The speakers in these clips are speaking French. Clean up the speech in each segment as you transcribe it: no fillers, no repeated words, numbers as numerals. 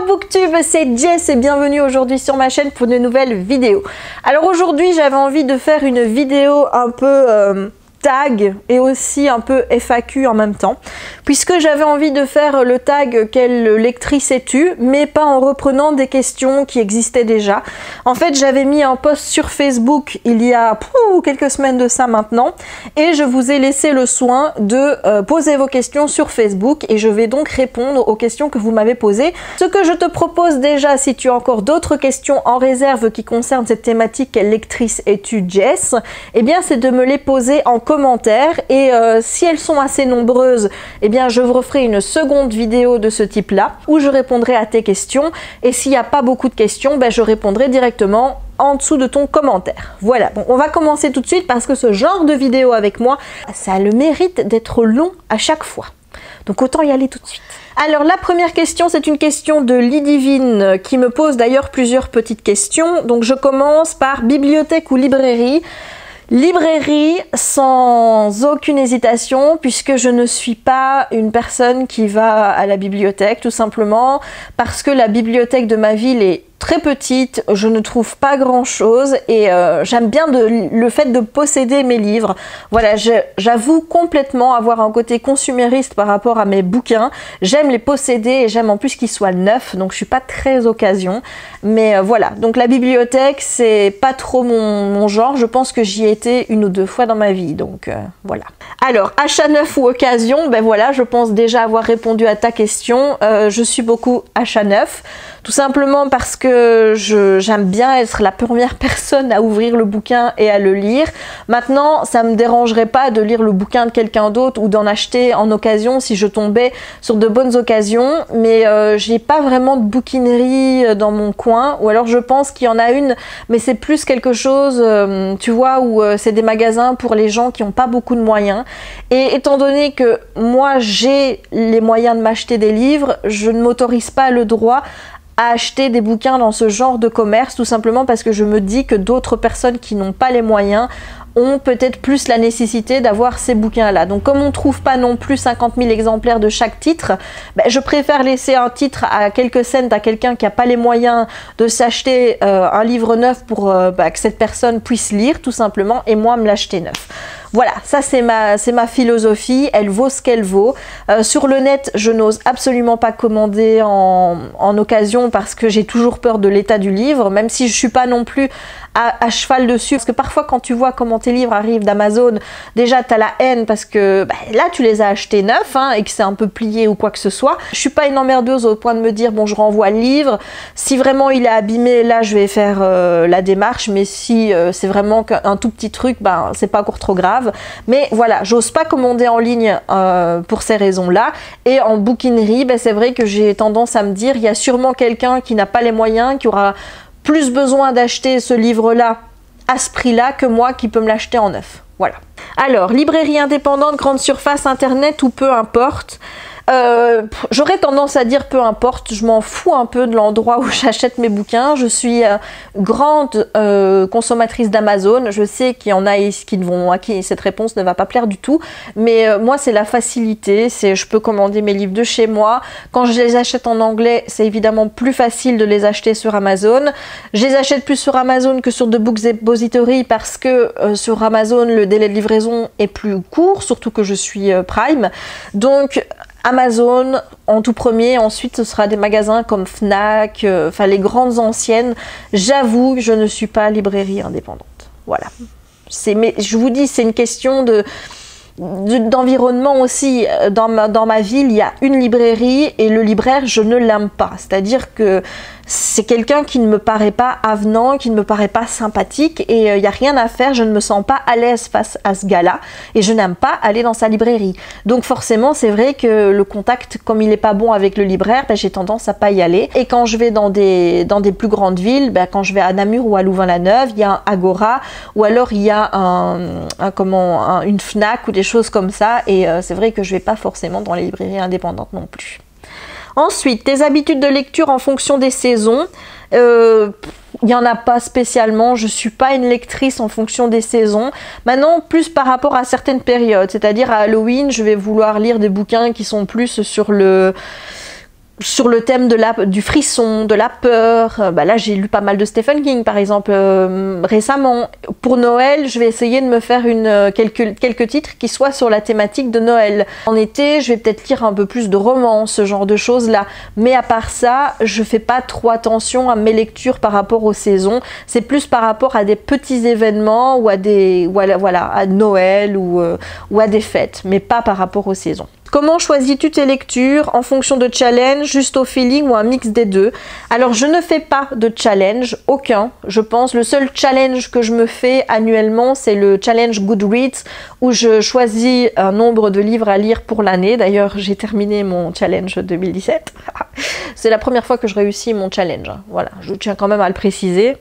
Hello Booktube, c'est Jess et bienvenue aujourd'hui sur ma chaîne pour une nouvelle vidéo. Alors aujourd'hui j'avais envie de faire une vidéo un peu tag et aussi un peu FAQ en même temps, puisque j'avais envie de faire le tag quelle lectrice es-tu, mais pas en reprenant des questions qui existaient déjà. En fait j'avais mis un post sur Facebook il y a quelques semaines de ça maintenant, et je vous ai laissé le soin de poser vos questions sur Facebook, et je vais donc répondre aux questions que vous m'avez posées. Ce que je te propose déjà, si tu as encore d'autres questions en réserve qui concernent cette thématique quelle lectrice es-tu Jess, eh bien c'est de me les poser en commentaires, et si elles sont assez nombreuses, eh bien je vous referai une seconde vidéo de ce type là où je répondrai à tes questions, et s'il n'y a pas beaucoup de questions, ben, je répondrai directement en dessous de ton commentaire. Voilà, bon, on va commencer tout de suite parce que ce genre de vidéo avec moi, ça a le mérite d'être long à chaque fois. Donc autant y aller tout de suite. Alors la première question, c'est une question de Lidivine qui me pose d'ailleurs plusieurs petites questions. Donc je commence par bibliothèque ou librairie. Librairie sans aucune hésitation, puisque je ne suis pas une personne qui va à la bibliothèque, tout simplement parce que la bibliothèque de ma ville est très petite, je ne trouve pas grand chose, et j'aime bien le fait de posséder mes livres. Voilà, j'avoue complètement avoir un côté consumériste par rapport à mes bouquins. J'aime les posséder et j'aime en plus qu'ils soient neufs, donc je suis pas très occasion. Mais voilà, donc la bibliothèque c'est pas trop mon genre, je pense que j'y ai été une ou deux fois dans ma vie, donc voilà. Alors, achat neuf ou occasion, ben voilà, je pense déjà avoir répondu à ta question. Je suis beaucoup achat neuf, tout simplement parce que j'aime bien être la première personne à ouvrir le bouquin et à le lire. Maintenant, ça me dérangerait pas de lire le bouquin de quelqu'un d'autre ou d'en acheter en occasion si je tombais sur de bonnes occasions, mais j'ai pas vraiment de bouquinerie dans mon coin, ou alors je pense qu'il y en a une, mais c'est plus quelque chose, tu vois, où c'est des magasins pour les gens qui n'ont pas beaucoup de moyens. Et étant donné que moi j'ai les moyens de m'acheter des livres, je ne m'autorise pas le droit à acheter des bouquins dans ce genre de commerce, tout simplement parce que je me dis que d'autres personnes qui n'ont pas les moyens ont peut-être plus la nécessité d'avoir ces bouquins-là. Donc comme on ne trouve pas non plus 50 000 exemplaires de chaque titre, ben, je préfère laisser un titre à quelques cents à quelqu'un qui n'a pas les moyens de s'acheter un livre neuf pour que cette personne puisse lire, tout simplement, et moi me l'acheter neuf. Voilà, ça c'est ma philosophie, elle vaut ce qu'elle vaut. Sur le net, je n'ose absolument pas commander en occasion parce que j'ai toujours peur de l'état du livre, même si je ne suis pas non plus à cheval dessus. Parce que parfois quand tu vois comment tes livres arrivent d'Amazon, déjà tu as la haine parce que là tu les as achetés neufs et que c'est un peu plié ou quoi que ce soit. Je suis pas une emmerdeuse au point de me dire bon je renvoie le livre. Si vraiment il est abîmé, là je vais faire la démarche, mais si c'est vraiment un tout petit truc, c'est pas encore trop grave. Mais voilà, j'ose pas commander en ligne pour ces raisons-là. Et en bouquinerie, c'est vrai que j'ai tendance à me dire, il y a sûrement quelqu'un qui n'a pas les moyens, qui aura plus besoin d'acheter ce livre-là à ce prix-là que moi qui peux me l'acheter en neuf. Voilà. Alors, librairie indépendante, grande surface, internet ou peu importe. J'aurais tendance à dire peu importe, je m'en fous un peu de l'endroit où j'achète mes bouquins. Je suis grande consommatrice d'Amazon. Je sais qu'il y en a à qui cette réponse ne va pas plaire du tout, mais moi c'est la facilité, je peux commander mes livres de chez moi. Quand je les achète en anglais, c'est évidemment plus facile de les acheter sur Amazon. Je les achète plus sur Amazon que sur The Books Depository parce que sur Amazon le délai de livraison est plus court, surtout que je suis Prime. Donc Amazon en tout premier, ensuite ce sera des magasins comme Fnac, les grandes anciennes. J'avoue que je ne suis pas librairie indépendante. Voilà. Mais je vous dis, c'est une question d'environnement aussi. Dans ma ville, il y a une librairie et le libraire, je ne l'aime pas. C'est-à-dire que c'est quelqu'un qui ne me paraît pas avenant, qui ne me paraît pas sympathique, et il n'y a rien à faire, je ne me sens pas à l'aise face à ce gars-là, et je n'aime pas aller dans sa librairie. Donc forcément, c'est vrai que le contact, comme il n'est pas bon avec le libraire, j'ai tendance à pas y aller. Et quand je vais dans des plus grandes villes, quand je vais à Namur ou à Louvain-la-Neuve, il y a un Agora, ou alors il y a une Fnac ou des choses comme ça, et c'est vrai que je vais pas forcément dans les librairies indépendantes non plus. Ensuite, tes habitudes de lecture en fonction des saisons. Il n'y en a pas spécialement, je ne suis pas une lectrice en fonction des saisons. Maintenant, plus par rapport à certaines périodes, c'est-à-dire à Halloween, je vais vouloir lire des bouquins qui sont plus sur le sur le thème du frisson, de la peur. Là, j'ai lu pas mal de Stephen King, par exemple, récemment. Pour Noël, je vais essayer de me faire quelques titres qui soient sur la thématique de Noël. En été, je vais peut-être lire un peu plus de romans, ce genre de choses-là. Mais à part ça, je fais pas trop attention à mes lectures par rapport aux saisons. C'est plus par rapport à des petits événements ou à à Noël ou à des fêtes, mais pas par rapport aux saisons. Comment choisis-tu tes lectures? En fonction de challenge, juste au feeling ou un mix des deux? Alors, je ne fais pas de challenge, aucun, je pense. Le seul challenge que je me fais annuellement, c'est le challenge Goodreads, où je choisis un nombre de livres à lire pour l'année. D'ailleurs, j'ai terminé mon challenge 2017. C'est la première fois que je réussis mon challenge. Voilà, je tiens quand même à le préciser.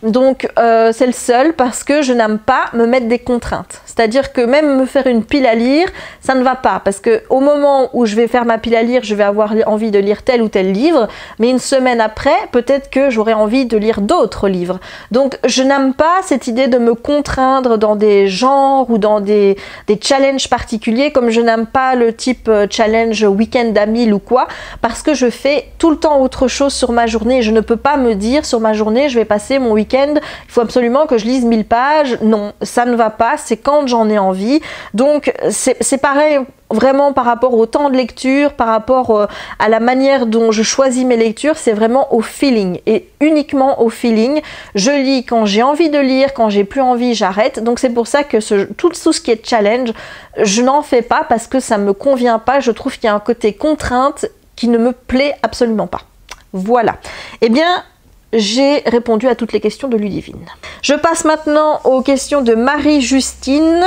Donc, c'est le seul parce que je n'aime pas me mettre des contraintes. C'est-à-dire que même me faire une pile à lire, ça ne va pas. Parce que au moment où je vais faire ma pile à lire, je vais avoir envie de lire tel ou tel livre. Mais une semaine après, peut-être que j'aurai envie de lire d'autres livres. Donc, je n'aime pas cette idée de me contraindre dans des genres ou dans des challenges particuliers. Comme je n'aime pas le type challenge week-end à 1000 ou quoi. Parce que je fais tout le temps autre chose sur ma journée. Je ne peux pas me dire sur ma journée, je vais passer mon week-end, il faut absolument que je lise 1000 pages. Non, ça ne va pas, c'est quand j'en ai envie. Donc c'est pareil vraiment par rapport au temps de lecture, par rapport à la manière dont je choisis mes lectures, c'est vraiment au feeling et uniquement au feeling. Je lis quand j'ai envie de lire, quand j'ai plus envie, j'arrête. Donc c'est pour ça que tout ce qui est challenge, je n'en fais pas parce que ça me convient pas. Je trouve qu'il y a un côté contrainte qui ne me plaît absolument pas. Voilà. Eh bien, j'ai répondu à toutes les questions de Ludivine. Je passe maintenant aux questions de Marie-Justine.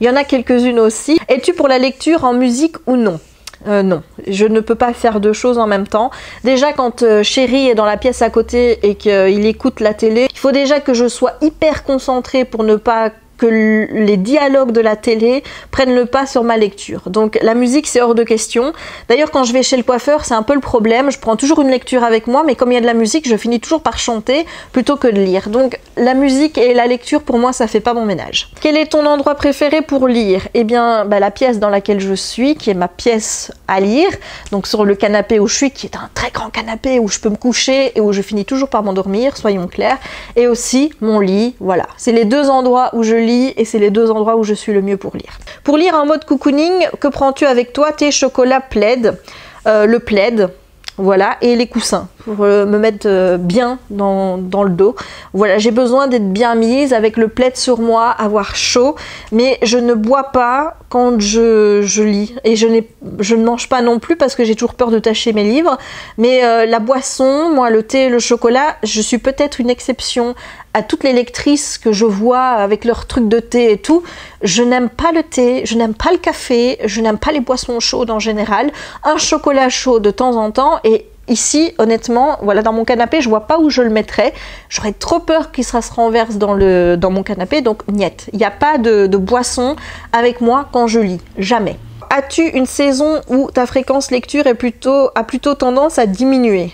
Il y en a quelques-unes aussi. Es-tu pour la lecture en musique ou non? Non, je ne peux pas faire deux choses en même temps. Déjà, quand Chéri est dans la pièce à côté et qu'il écoute la télé, il faut déjà que je sois hyper concentrée pour ne pas que les dialogues de la télé prennent le pas sur ma lecture. Donc la musique, c'est hors de question. D'ailleurs, quand je vais chez le coiffeur, c'est un peu le problème. Je prends toujours une lecture avec moi, mais comme il y a de la musique, je finis toujours par chanter plutôt que de lire. Donc la musique et la lecture, pour moi, ça fait pas mon ménage. Quel est ton endroit préféré pour lire? Eh bien, la pièce dans laquelle je suis, qui est ma pièce à lire, donc sur le canapé où je suis, qui est un très grand canapé où je peux me coucher et où je finis toujours par m'endormir, soyons clairs, et aussi mon lit, voilà. C'est les deux endroits où je lis et c'est les deux endroits où je suis le mieux pour lire. Pour lire en mode cocooning, que prends-tu avec toi? Thé, chocolat, plaid, le plaid, voilà, et les coussins pour me mettre bien dans le dos. Voilà, j'ai besoin d'être bien mise avec le plaid sur moi, avoir chaud, mais je ne bois pas quand je lis et je ne mange pas non plus parce que j'ai toujours peur de tacher mes livres. Mais la boisson, moi le thé, le chocolat, je suis peut-être une exception à toutes les lectrices que je vois avec leurs trucs de thé et tout. Je n'aime pas le thé, je n'aime pas le café, je n'aime pas les boissons chaudes en général. Un chocolat chaud de temps en temps et ici, honnêtement, voilà, dans mon canapé, je vois pas où je le mettrais. J'aurais trop peur qu'il se renverse dans mon canapé, donc niet. Il n'y a pas de boisson avec moi quand je lis, jamais. As-tu une saison où ta fréquence lecture a plutôt tendance à diminuer?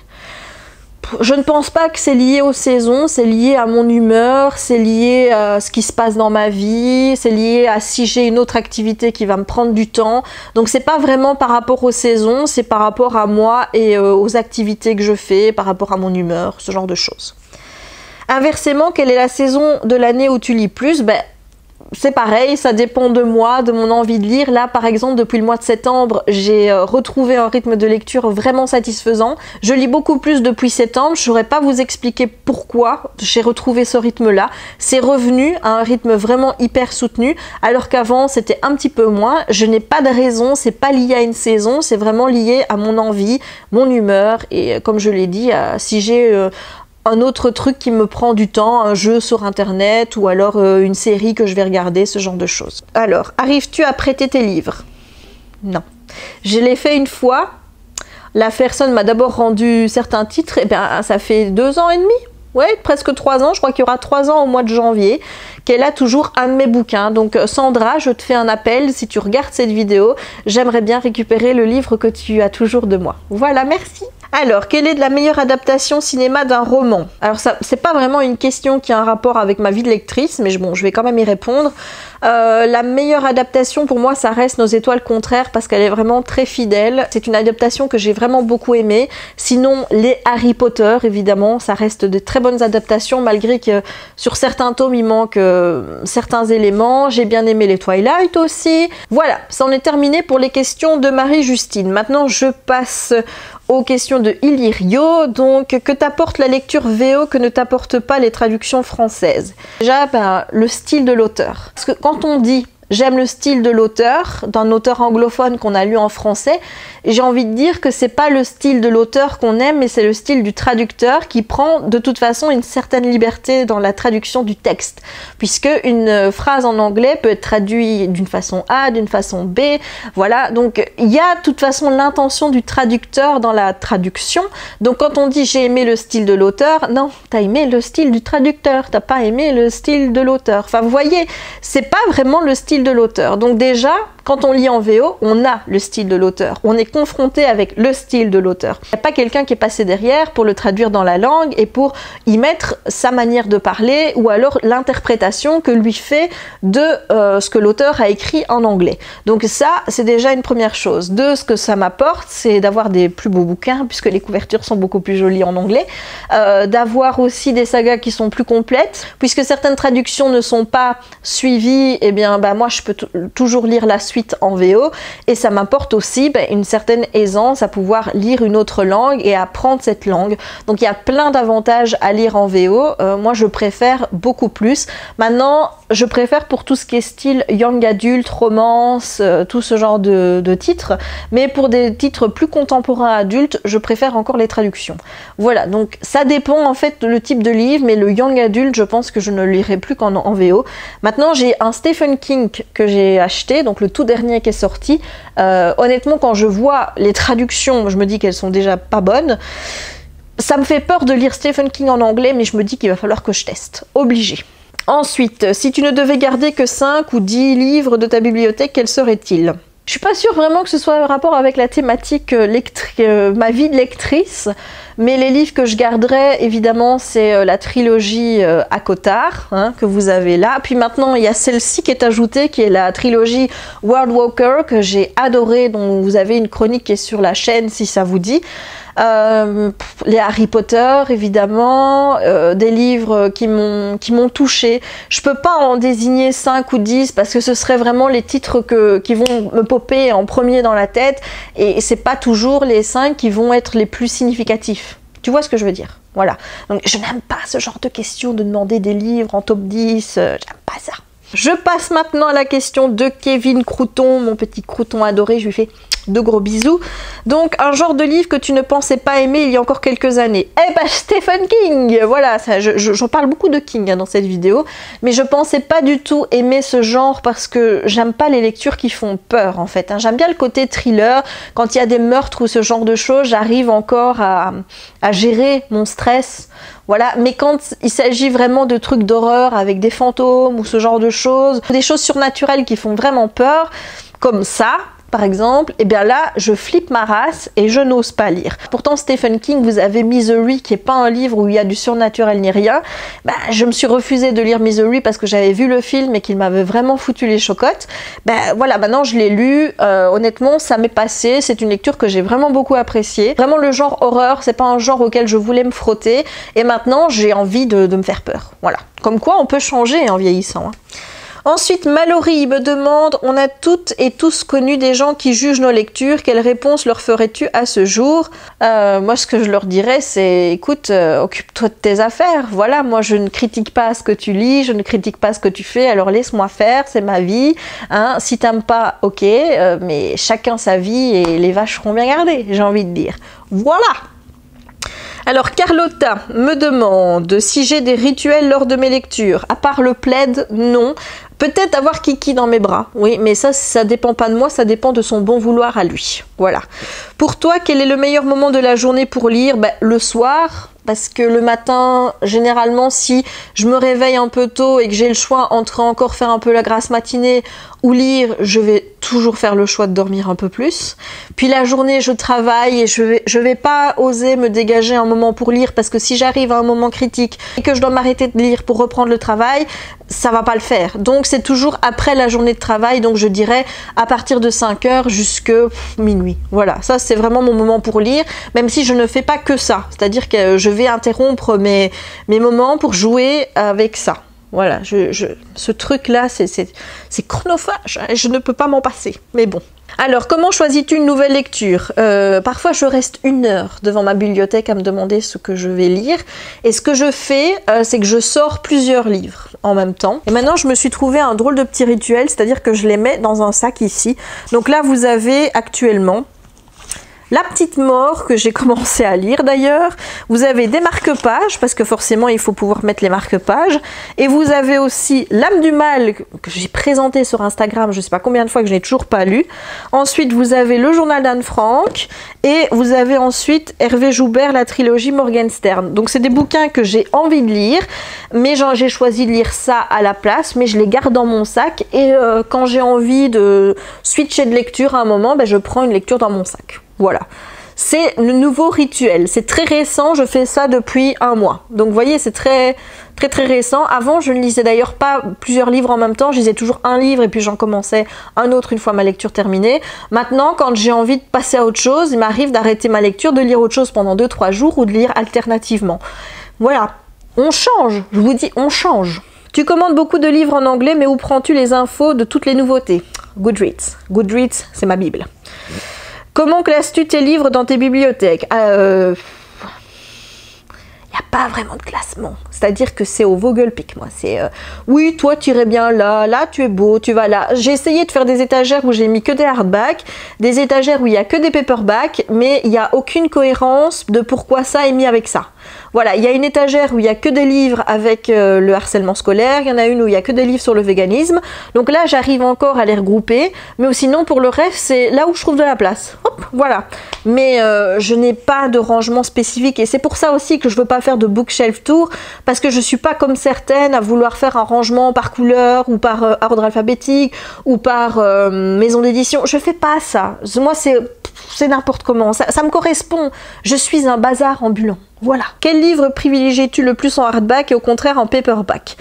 Je ne pense pas que c'est lié aux saisons, c'est lié à mon humeur, c'est lié à ce qui se passe dans ma vie, c'est lié à si j'ai une autre activité qui va me prendre du temps. Donc c'est pas vraiment par rapport aux saisons, c'est par rapport à moi et aux activités que je fais, par rapport à mon humeur, ce genre de choses. Inversement, quelle est la saison de l'année où tu lis plus? C'est pareil, ça dépend de moi, de mon envie de lire. Là, par exemple, depuis le mois de septembre, j'ai retrouvé un rythme de lecture vraiment satisfaisant. Je lis beaucoup plus depuis septembre. Je ne saurais pas vous expliquer pourquoi j'ai retrouvé ce rythme-là. C'est revenu à un rythme vraiment hyper soutenu, alors qu'avant, c'était un petit peu moins. Je n'ai pas de raison, c'est pas lié à une saison, c'est vraiment lié à mon envie, mon humeur. Et comme je l'ai dit, si j'ai un autre truc qui me prend du temps, un jeu sur internet ou alors une série que je vais regarder, ce genre de choses. Alors, arrives-tu à prêter tes livres? Non. Je l'ai fait une fois. La personne m'a d'abord rendu certains titres, et bien ça fait 2 ans et demi. Ouais, presque 3 ans, je crois qu'il y aura 3 ans au mois de janvier, qu'elle a toujours un de mes bouquins. Donc Sandra, je te fais un appel, si tu regardes cette vidéo, j'aimerais bien récupérer le livre que tu as toujours de moi. Voilà, merci. Alors, quelle est la meilleure adaptation cinéma d'un roman? Alors ça, c'est pas vraiment une question qui a un rapport avec ma vie de lectrice, mais bon, je vais quand même y répondre. La meilleure adaptation pour moi, ça reste Nos étoiles contraires parce qu'elle est vraiment très fidèle. C'est une adaptation que j'ai vraiment beaucoup aimée. Sinon, les Harry Potter, évidemment, ça reste de très bonnes adaptations malgré que sur certains tomes, il manque certains éléments. J'ai bien aimé les Twilight aussi. Voilà, ça en est terminé pour les questions de Marie-Justine. Maintenant, je passe aux questions de Illyrio. Donc, que t'apporte la lecture VO que ne t'apporte pas les traductions françaises? Déjà, le style de l'auteur. Parce que quand on dit j'aime le style de l'auteur, d'un auteur anglophone qu'on a lu en français, j'ai envie de dire que c'est pas le style de l'auteur qu'on aime, mais c'est le style du traducteur qui prend de toute façon une certaine liberté dans la traduction du texte. Puisque une phrase en anglais peut être traduite d'une façon A, d'une façon B, voilà. Donc il y a de toute façon l'intention du traducteur dans la traduction. Donc quand on dit j'ai aimé le style de l'auteur, non, t'as aimé le style du traducteur, t'as pas aimé le style de l'auteur. Enfin vous voyez, c'est pas vraiment le style de l'auteur. Donc déjà, quand on lit en VO, on a le style de l'auteur. On est confronté avec le style de l'auteur. Il n'y a pas quelqu'un qui est passé derrière pour le traduire dans la langue et pour y mettre sa manière de parler ou alors l'interprétation que lui fait de ce que l'auteur a écrit en anglais. Donc ça, c'est déjà une première chose. Deux, ce que ça m'apporte, c'est d'avoir des plus beaux bouquins puisque les couvertures sont beaucoup plus jolies en anglais. D'avoir aussi des sagas qui sont plus complètes. Puisque certaines traductions ne sont pas suivies, et bien moi je peux toujours lire la suite en VO et ça m'apporte aussi une certaine aisance à pouvoir lire une autre langue et apprendre cette langue. Donc il y a plein d'avantages à lire en VO. Moi je préfère beaucoup plus. Maintenant je préfère pour tout ce qui est style young adult, romance, tout ce genre de titres, mais pour des titres plus contemporains adultes, je préfère encore les traductions. Voilà, donc ça dépend en fait le type de livre, mais le young adult, je pense que je ne le lirai plus qu'en VO. Maintenant j'ai un Stephen King que j'ai acheté, donc le tout dernier qui est sorti. Honnêtement, quand je vois les traductions, je me dis qu'elles sont déjà pas bonnes. Ça me fait peur de lire Stephen King en anglais, mais je me dis qu'il va falloir que je teste. Obligé. Ensuite, si tu ne devais garder que 5 ou 10 livres de ta bibliothèque, quels seraient-ils? Je suis pas sûre vraiment que ce soit un rapport avec la thématique ma vie de lectrice, mais les livres que je garderais, évidemment, c'est la trilogie ACOTAR, que vous avez là. Puis maintenant, il y a celle-ci qui est ajoutée, qui est la trilogie World Walker, que j'ai adorée, dont vous avez une chronique qui est sur la chaîne, si ça vous dit. Les Harry Potter, évidemment, des livres qui m'ont touchée. Je peux pas en désigner 5 ou 10 parce que ce serait vraiment les titres qui vont me popper en premier dans la tête et c'est pas toujours les 5 qui vont être les plus significatifs. Tu vois ce que je veux dire? Voilà. Donc je n'aime pas ce genre de questions de demander des livres en top 10, j'aime pas ça. Je passe maintenant à la question de Kevin Crouton, mon petit crouton adoré, je lui fais de gros bisous. Donc, un genre de livre que tu ne pensais pas aimer il y a encore quelques années. Eh ben, Stephen King. Voilà, j'en parle beaucoup de King dans cette vidéo, mais je pensais pas du tout aimer ce genre parce que j'aime pas les lectures qui font peur, en fait. J'aime bien le côté thriller. Quand il y a des meurtres ou ce genre de choses, j'arrive encore à gérer mon stress. Voilà, mais quand il s'agit vraiment de trucs d'horreur avec des fantômes ou ce genre de choses, des choses surnaturelles qui font vraiment peur, comme ça, par exemple, et bien là, je flippe ma race et je n'ose pas lire. Pourtant, Stephen King, vous avez Misery, qui n'est pas un livre où il y a du surnaturel ni rien. Je me suis refusée de lire Misery parce que j'avais vu le film et qu'il m'avait vraiment foutu les chocottes. Voilà, maintenant je l'ai lu. Honnêtement, ça m'est passé. C'est une lecture que j'ai vraiment beaucoup appréciée. Vraiment, le genre horreur, c'est pas un genre auquel je voulais me frotter. Et maintenant, j'ai envie de me faire peur. Voilà. Comme quoi, on peut changer en vieillissant. Ensuite, Mallory me demande, on a toutes et tous connu des gens qui jugent nos lectures, quelle réponse leur ferais-tu à ce jour? Moi, ce que je leur dirais, c'est, écoute, occupe-toi de tes affaires. Voilà, moi, je ne critique pas ce que tu lis, je ne critique pas ce que tu fais, alors laisse-moi faire, c'est ma vie. Si t'aimes pas, ok, mais chacun sa vie et les vaches seront bien gardées, j'ai envie de dire. Voilà! Alors Carlotta me demande si j'ai des rituels lors de mes lectures. À part le plaid, non. Peut-être avoir Kiki dans mes bras, oui, mais ça dépend pas de moi, ça dépend de son bon vouloir à lui. Voilà. Pour toi, quel est le meilleur moment de la journée pour lire? Le soir, parce que le matin, généralement, si je me réveille un peu tôt et que j'ai le choix entre encore faire un peu la grasse matinée ou lire, je vais toujours faire le choix de dormir un peu plus. Puis la journée, je travaille et je vais pas oser me dégager un moment pour lire parce que si j'arrive à un moment critique et que je dois m'arrêter de lire pour reprendre le travail, ça va pas le faire. Donc c'est toujours après la journée de travail, donc je dirais à partir de 5 heures jusque minuit. Voilà, ça c'est vraiment mon moment pour lire, même si je ne fais pas que ça. C'est-à-dire que je vais interrompre mes moments pour jouer avec ça. Voilà, ce truc-là, c'est chronophage, et je ne peux pas m'en passer, mais bon. Alors, comment choisis-tu une nouvelle lecture? Parfois, je reste 1 heure devant ma bibliothèque à me demander ce que je vais lire. Et ce que je fais, c'est que je sors plusieurs livres en même temps. Et maintenant, je me suis trouvé un drôle de petit rituel, c'est-à-dire que je les mets dans un sac ici. Donc là, vous avez actuellement La Petite Mort, que j'ai commencé à lire d'ailleurs. Vous avez des marque-pages, parce que forcément il faut pouvoir mettre les marque-pages. Et vous avez aussi L'Âme du Mal, que j'ai présenté sur Instagram, je ne sais pas combien de fois, que je n'ai toujours pas lu. Ensuite vous avez Le Journal d'Anne Frank. Et vous avez ensuite Hervé Joubert, la trilogie Morgenstern. Donc c'est des bouquins que j'ai envie de lire, mais j'ai choisi de lire ça à la place, mais je les garde dans mon sac. Et quand j'ai envie de switcher de lecture à un moment, ben, je prends une lecture dans mon sac. Voilà, c'est le nouveau rituel, c'est très récent, je fais ça depuis 1 mois. Donc vous voyez, c'est très récent. Avant, je ne lisais d'ailleurs pas plusieurs livres en même temps, je lisais toujours un livre et puis j'en commençais un autre une fois ma lecture terminée. Maintenant, quand j'ai envie de passer à autre chose, il m'arrive d'arrêter ma lecture, de lire autre chose pendant 2-3 jours ou de lire alternativement. Voilà, on change, je vous dis, on change. Tu commandes beaucoup de livres en anglais, mais où prends-tu les infos de toutes les nouveautés? Goodreads. Goodreads, c'est ma Bible. Comment classes-tu tes livres dans tes bibliothèques? Il n'y a pas vraiment de classement. C'est-à-dire que c'est au Vogelpick, moi. C'est oui, toi tu irais bien là, là tu es beau, tu vas là. J'ai essayé de faire des étagères où j'ai mis que des hardbacks, des étagères où il n'y a que des paperbacks, mais il n'y a aucune cohérence de pourquoi ça est mis avec ça. Voilà, il y a une étagère où il n'y a que des livres avec le harcèlement scolaire, il y en a une où il n'y a que des livres sur le véganisme. Donc là, j'arrive encore à les regrouper, mais sinon, pour le reste, c'est là où je trouve de la place. Hop, voilà. Mais je n'ai pas de rangement spécifique et c'est pour ça aussi que je ne veux pas faire de bookshelf tour, parce que je ne suis pas comme certaines à vouloir faire un rangement par couleur ou par ordre alphabétique ou par maison d'édition. Je ne fais pas ça. Moi, c'est n'importe comment. Ça me correspond. Je suis un bazar ambulant. Voilà. Quel livre privilégies-tu le plus en hardback et au contraire en paperback?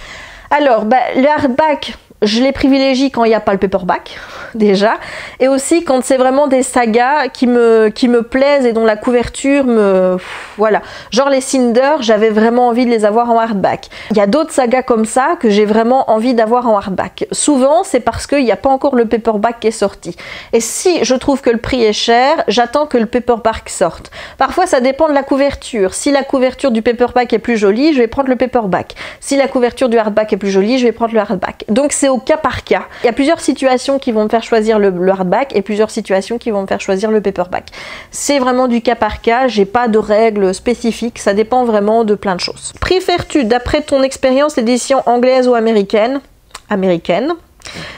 Alors, les hardback, je les privilégie quand il n'y a pas le paperback, déjà. Et aussi quand c'est vraiment des sagas qui me plaisent et dont la couverture me... Voilà. Genre les Cinder, j'avais vraiment envie de les avoir en hardback. Il y a d'autres sagas comme ça que j'ai vraiment envie d'avoir en hardback. Souvent, c'est parce qu'il n'y a pas encore le paperback qui est sorti. Et si je trouve que le prix est cher, j'attends que le paperback sorte. Parfois, ça dépend de la couverture. Si la couverture du paperback est plus jolie, je vais prendre le paperback. Si la couverture du hardback est plus jolie, je vais prendre le hardback. Donc c'est au cas par cas. Il y a plusieurs situations qui vont me faire choisir le hardback et plusieurs situations qui vont me faire choisir le paperback. C'est vraiment du cas par cas, j'ai pas de règles spécifiques, ça dépend vraiment de plein de choses. Préfères-tu, d'après ton expérience, l'édition anglaise ou américaine? Américaine.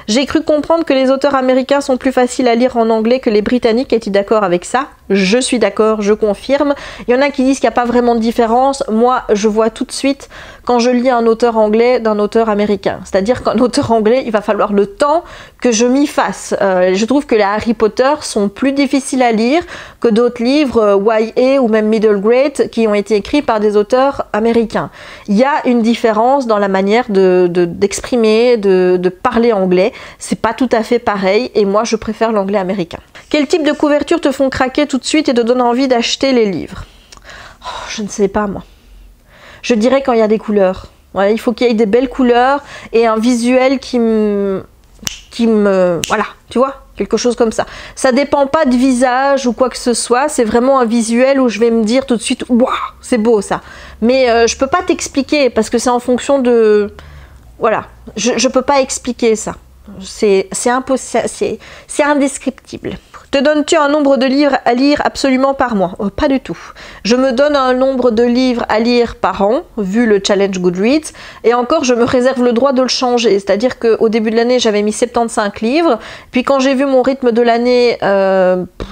J'ai cru comprendre que les auteurs américains sont plus faciles à lire en anglais que les britanniques. Es-tu d'accord avec ça? Je suis d'accord, je confirme. Il y en a qui disent qu'il n'y a pas vraiment de différence. Moi, je vois tout de suite quand je lis un auteur anglais d'un auteur américain. C'est-à-dire qu'un auteur anglais, il va falloir le temps que je m'y fasse. Je trouve que les Harry Potter sont plus difficiles à lire que d'autres livres YA ou même middle grade qui ont été écrits par des auteurs américains. Il y a une différence dans la manière d'exprimer, de parler anglais. C'est pas tout à fait pareil et moi, je préfère l'anglais américain. Quel type de couverture te font craquer tout de suite et te donnent envie d'acheter les livres? Je ne sais pas, moi. Je dirais quand il y a des couleurs. Voilà, il faut qu'il y ait des belles couleurs et un visuel qui me... Voilà, tu vois, quelque chose comme ça. Ça dépend pas de visage ou quoi que ce soit, c'est vraiment un visuel où je vais me dire tout de suite, waouh, c'est beau ça. Mais je peux pas t'expliquer parce que c'est en fonction de... Voilà, je peux pas expliquer ça. C'est impossible, c'est indescriptible. Te donnes-tu un nombre de livres à lire absolument par mois? Pas du tout. Je me donne un nombre de livres à lire par an, vu le challenge Goodreads, et encore je me réserve le droit de le changer, c'est-à-dire qu'au début de l'année j'avais mis 75 livres, puis quand j'ai vu mon rythme de l'année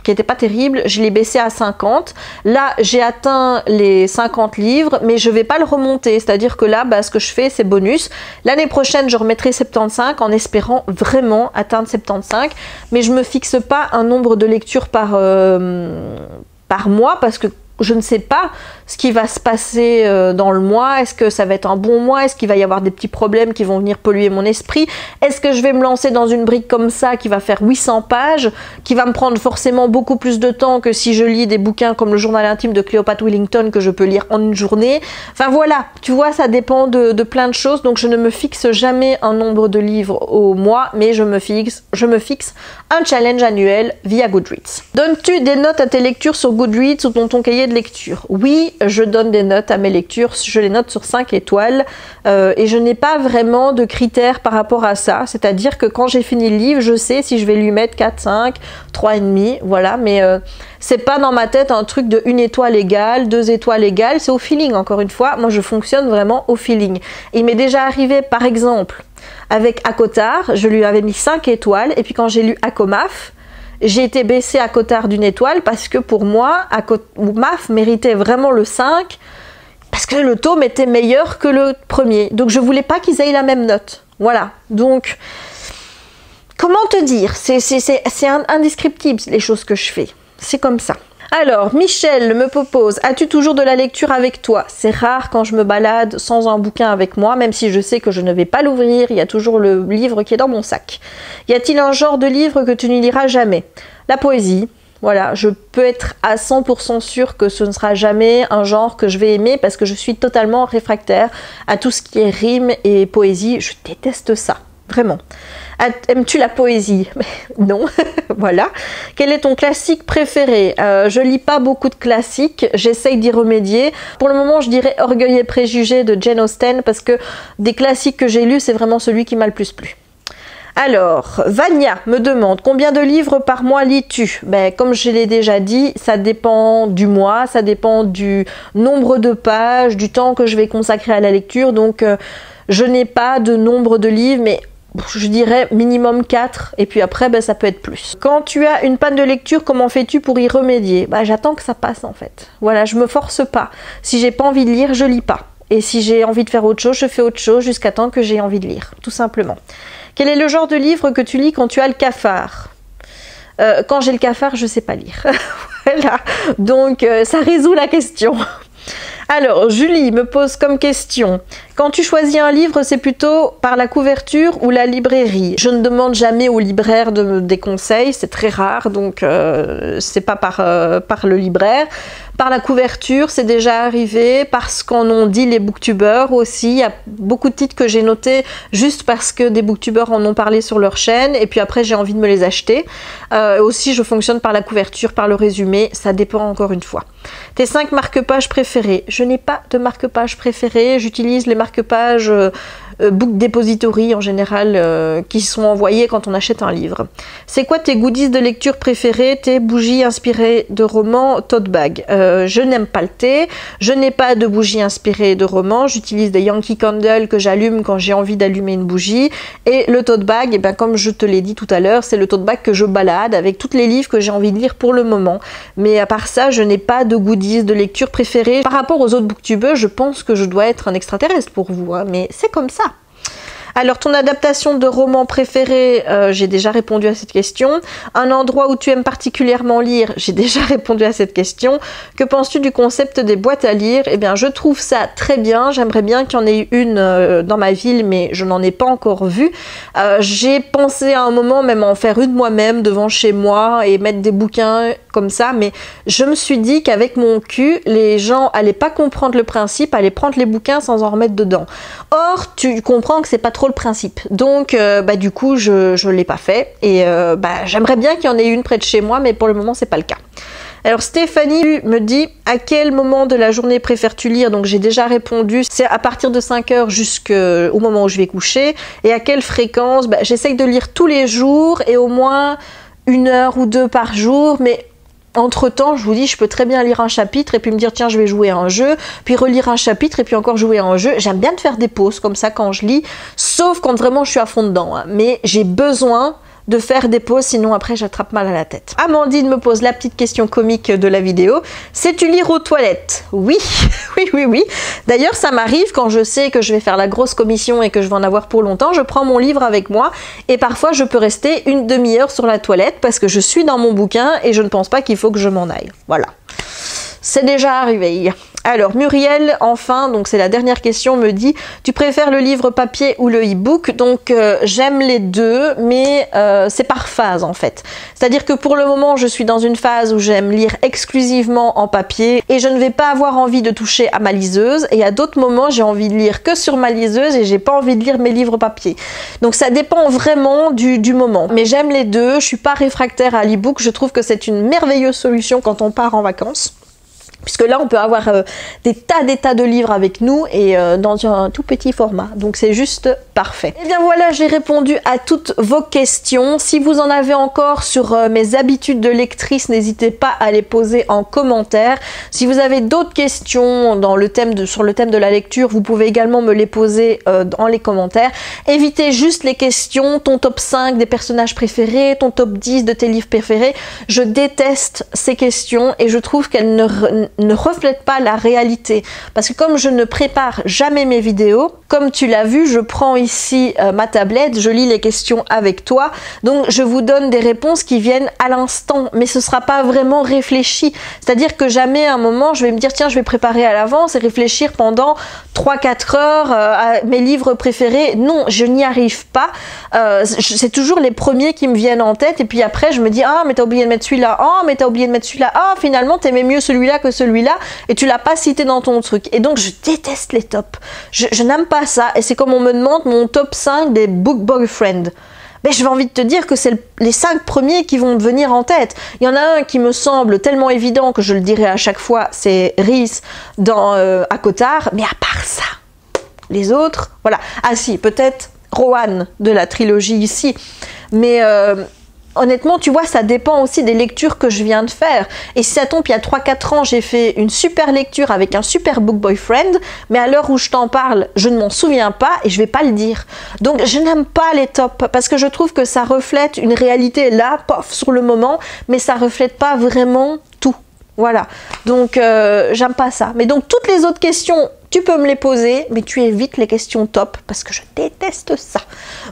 qui n'était pas terrible, je l'ai baissé à 50. Là j'ai atteint les 50 livres, mais je vais pas le remonter, c'est-à-dire que là ce que je fais c'est bonus. L'année prochaine je remettrai 75 en espérant vraiment atteindre 75, mais je me fixe pas un nombre de lectures par mois parce que je ne sais pas ce qui va se passer dans le mois. Est-ce que ça va être un bon mois? Est-ce qu'il va y avoir des petits problèmes qui vont venir polluer mon esprit? Est-ce que je vais me lancer dans une brique comme ça qui va faire 800 pages, qui va me prendre forcément beaucoup plus de temps que si je lis des bouquins comme le journal intime de Cléopâtre Willington que je peux lire en une journée? Enfin voilà, tu vois, ça dépend de plein de choses, donc je ne me fixe jamais un nombre de livres au mois, mais je me fixe un challenge annuel via Goodreads. Donnes-tu des notes à tes lectures sur Goodreads ou dans ton cahier de lecture? Oui, je donne des notes à mes lectures, je les note sur 5 étoiles et je n'ai pas vraiment de critères par rapport à ça, c'est-à-dire que quand j'ai fini le livre, je sais si je vais lui mettre 4, 5, 3,5, voilà, mais c'est pas dans ma tête un truc de 1 étoile égale, 2 étoiles égales, c'est au feeling, encore une fois, moi je fonctionne vraiment au feeling. Il m'est déjà arrivé par exemple avec Akotar, je lui avais mis 5 étoiles et puis quand j'ai lu Akomaf, j'ai été baissée à Cotard d'1 étoile parce que pour moi, Maf méritait vraiment le 5 parce que le tome était meilleur que le premier. Donc je voulais pas qu'ils aient la même note. Voilà. Donc, comment te dire? C'est indescriptible les choses que je fais. C'est comme ça. Alors, Michel me propose, as-tu toujours de la lecture avec toi? C'est rare quand je me balade sans un bouquin avec moi, même si je sais que je ne vais pas l'ouvrir, il y a toujours le livre qui est dans mon sac. Y a-t-il un genre de livre que tu ne liras jamais? La poésie. Voilà, je peux être à 100% sûre que ce ne sera jamais un genre que je vais aimer parce que je suis totalement réfractaire à tout ce qui est rime et poésie. Je déteste ça, vraiment. Aimes-tu la poésie? Non, voilà. Quel est ton classique préféré? Je lis pas beaucoup de classiques, j'essaye d'y remédier. Pour le moment, je dirais Orgueil et Préjugés de Jane Austen parce que des classiques que j'ai lus, c'est vraiment celui qui m'a le plus plu. Alors, Vania me demande combien de livres par mois lis-tu? Comme je l'ai déjà dit, ça dépend du mois, ça dépend du nombre de pages, du temps que je vais consacrer à la lecture. Donc, je n'ai pas de nombre de livres, mais je dirais minimum 4 et puis après ça peut être plus. Quand tu as une panne de lecture, comment fais-tu pour y remédier? J'attends que ça passe en fait. Voilà, je me force pas. Si j'ai pas envie de lire, je lis pas. Et si j'ai envie de faire autre chose, je fais autre chose jusqu'à temps que j'ai envie de lire, tout simplement. Quel est le genre de livre que tu lis quand tu as le cafard? Quand j'ai le cafard, je sais pas lire. Voilà, donc ça résout la question. Alors, Julie me pose comme question, quand tu choisis un livre, c'est plutôt par la couverture ou la librairie? Je ne demande jamais au libraire des conseils, c'est très rare, donc c'est pas par le libraire. Par la couverture, c'est déjà arrivé, parce qu'en ont dit les booktubeurs aussi. Il y a beaucoup de titres que j'ai notés juste parce que des booktubeurs en ont parlé sur leur chaîne, et puis après j'ai envie de me les acheter. Aussi, je fonctionne par la couverture, par le résumé, ça dépend encore une fois. Tes 5 marque-pages préférés? Je n'ai pas de marque-pages préférés, j'utilise les marque-pages Book Depository en général qui sont envoyés quand on achète un livre. C'est quoi tes goodies de lecture préférés? Tes bougies inspirées de romans, tote bag? Je n'aime pas le thé, je n'ai pas de bougies inspirées de romans, j'utilise des Yankee Candle que j'allume quand j'ai envie d'allumer une bougie, et le tote bag, comme je te l'ai dit tout à l'heure, c'est le tote bag que je balade avec tous les livres que j'ai envie de lire pour le moment. Mais à part ça, je n'ai pas de goodies de lecture préférés. Par rapport aux autres booktubeurs, je pense que je dois être un extraterrestre pour vous, hein, mais c'est comme ça. Alors, ton adaptation de roman préféré, j'ai déjà répondu à cette question. Un endroit où tu aimes particulièrement lire, j'ai déjà répondu à cette question. Que penses-tu du concept des boîtes à lire? Eh bien, je trouve ça très bien. J'aimerais bien qu'il y en ait une dans ma ville, mais je n'en ai pas encore vu. J'ai pensé à un moment même en faire une moi-même devant chez moi et mettre des bouquins comme ça, mais je me suis dit qu'avec mon cul, les gens allaient pas comprendre le principe, allaient prendre les bouquins sans en remettre dedans. Or, tu comprends que c'est pas trop le principe. Donc, du coup, je l'ai pas fait. Et j'aimerais bien qu'il y en ait une près de chez moi, mais pour le moment, c'est pas le cas. Alors Stéphanie me dit à quel moment de la journée préfères-tu lire? Donc j'ai déjà répondu, c'est à partir de 5 heures jusqu'au moment où je vais coucher. Et à quelle fréquence? J'essaye de lire tous les jours et au moins 1 heure ou 2 par jour, mais entre-temps, je vous dis, je peux très bien lire un chapitre et puis me dire tiens, je vais jouer à un jeu, puis relire un chapitre et puis encore jouer à un jeu. J'aime bien de faire des pauses comme ça quand je lis, sauf quand vraiment je suis à fond dedans, hein. Mais j'ai besoin de faire des pauses, sinon après j'attrape mal à la tête. Amandine me pose la petite question comique de la vidéo. Sais-tu lire aux toilettes? Oui, oui. D'ailleurs, ça m'arrive quand je sais que je vais faire la grosse commission et que je vais en avoir pour longtemps, je prends mon livre avec moi et parfois je peux rester une demi-heure sur la toilette parce que je suis dans mon bouquin et je ne pense pas qu'il faut que je m'en aille. Voilà. C'est déjà arrivé. Alors Muriel, enfin, donc c'est la dernière question, me dit tu préfères le livre papier ou le e-book? Donc j'aime les deux, mais c'est par phase en fait. C'est-à-dire que pour le moment je suis dans une phase où j'aime lire exclusivement en papier et je ne vais pas avoir envie de toucher à ma liseuse, et à d'autres moments j'ai envie de lire que sur ma liseuse et j'ai pas envie de lire mes livres papier. Donc ça dépend vraiment du moment. Mais j'aime les deux, je suis pas réfractaire à l'e-book, je trouve que c'est une merveilleuse solution quand on part en vacances. Puisque là, on peut avoir des tas de livres avec nous et dans un tout petit format. Donc, c'est juste parfait. Et bien voilà, j'ai répondu à toutes vos questions. Si vous en avez encore sur mes habitudes de lectrice, n'hésitez pas à les poser en commentaire. Si vous avez d'autres questions sur le thème de la lecture, vous pouvez également me les poser dans les commentaires. Évitez juste les questions, ton top 5 des personnages préférés, ton top 10 de tes livres préférés. Je déteste ces questions et je trouve qu'elles ne reflète pas la réalité, parce que comme je ne prépare jamais mes vidéos, comme tu l'as vu, je prends ici ma tablette, je lis les questions avec toi, donc je vous donne des réponses qui viennent à l'instant, mais ce sera pas vraiment réfléchi, c'est-à-dire que jamais à un moment je vais me dire tiens, je vais préparer à l'avance et réfléchir pendant 3-4 heures à mes livres préférés. Non, je n'y arrive pas. C'est toujours les premiers qui me viennent en tête et puis après je me dis ah mais t'as oublié de mettre celui-là, ah mais t'as oublié de mettre celui-là, ah finalement t'aimais mieux celui-là que celui-là et tu l'as pas cité dans ton truc. Et donc je déteste les tops. Je n'aime pas ça et c'est comme on me demande mon top 5 des book boyfriend. Mais je vais envie de te dire que c'est les 5 premiers qui vont me venir en tête. Il y en a un qui me semble tellement évident que je le dirai à chaque fois, c'est Rhys dans À Cotard, mais à part ça, les autres, voilà. Ah si, peut-être Rohan de la trilogie ici, mais honnêtement, tu vois, ça dépend aussi des lectures que je viens de faire. Et si ça tombe, il y a 3-4 ans, j'ai fait une super lecture avec un super book boyfriend, mais à l'heure où je t'en parle, je ne m'en souviens pas et je vais pas le dire. Donc, je n'aime pas les tops parce que je trouve que ça reflète une réalité là, pof, sur le moment, mais ça reflète pas vraiment tout. Voilà. Donc, j'aime pas ça. Mais donc, toutes les autres questions, tu peux me les poser, mais tu évites les questions top parce que je déteste ça.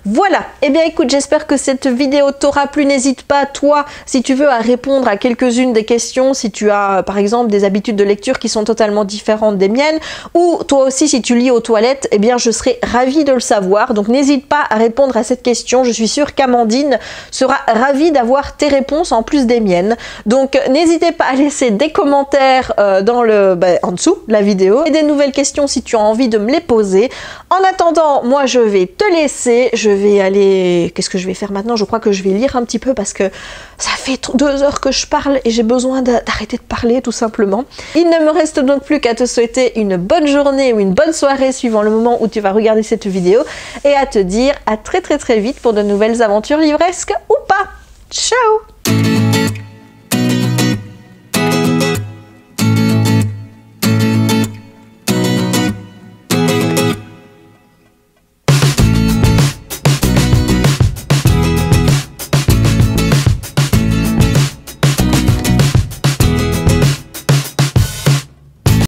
Voilà. Eh bien, écoute, j'espère que cette vidéo t'aura plu. N'hésite pas, toi, si tu veux, à répondre à quelques-unes des questions, si tu as, par exemple, des habitudes de lecture qui sont totalement différentes des miennes, ou toi aussi, si tu lis aux toilettes, eh bien, je serai ravie de le savoir. Donc, n'hésite pas à répondre à cette question. Je suis sûre qu'Amandine sera ravie d'avoir tes réponses en plus des miennes. Donc, n'hésitez pas à laisser des commentaires en dessous de la vidéo et des nouvelles questions si tu as envie de me les poser. En attendant, moi je vais te laisser, je vais aller... Qu'est-ce que je vais faire maintenant? Je crois que je vais lire un petit peu parce que ça fait 2 heures que je parle et j'ai besoin d'arrêter de parler tout simplement. Il ne me reste donc plus qu'à te souhaiter une bonne journée ou une bonne soirée suivant le moment où tu vas regarder cette vidéo et à te dire à très vite pour de nouvelles aventures livresques ou pas. Ciao!